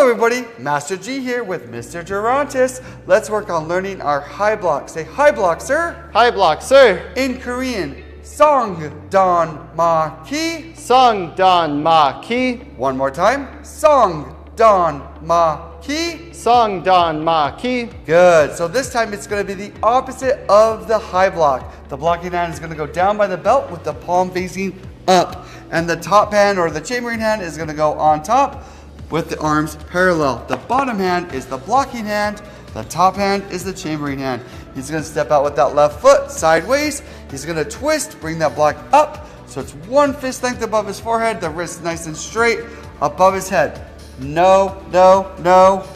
Hello everybody, Master G here with Mr. Durantis. Let's work on learning our high block. Say high block, sir. High block, sir. In Korean, song don ma ki. Song don ma ki. One more time, song don ma ki. Song don ma ki. Good, so this time it's going to be the opposite of the high block. The blocking hand is going to go down by the belt with the palm facing up. And the top hand or the chambering hand is going to go on top with the arms parallel. The bottom hand is the blocking hand. The top hand is the chambering hand. He's going to step out with that left foot sideways. He's going to twist, bring that block up. So it's one fist length above his forehead. The wrist nice and straight above his head. No, no, no,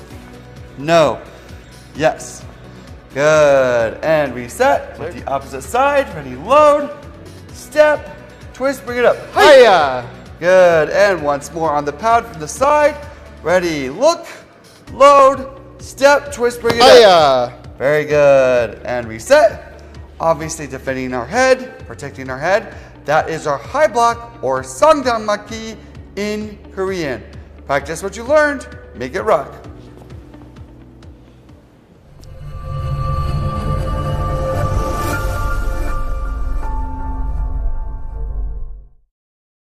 no. Yes. Good. And reset with the opposite side. Ready, load, step, twist, bring it up. Hiya. Good, and once more on the pad from the side. Ready, look, load, step, twist, bring it up. Very good, and reset. Obviously defending our head, protecting our head. That is our high block or sangdangmaki in Korean. Practice what you learned, make it rock.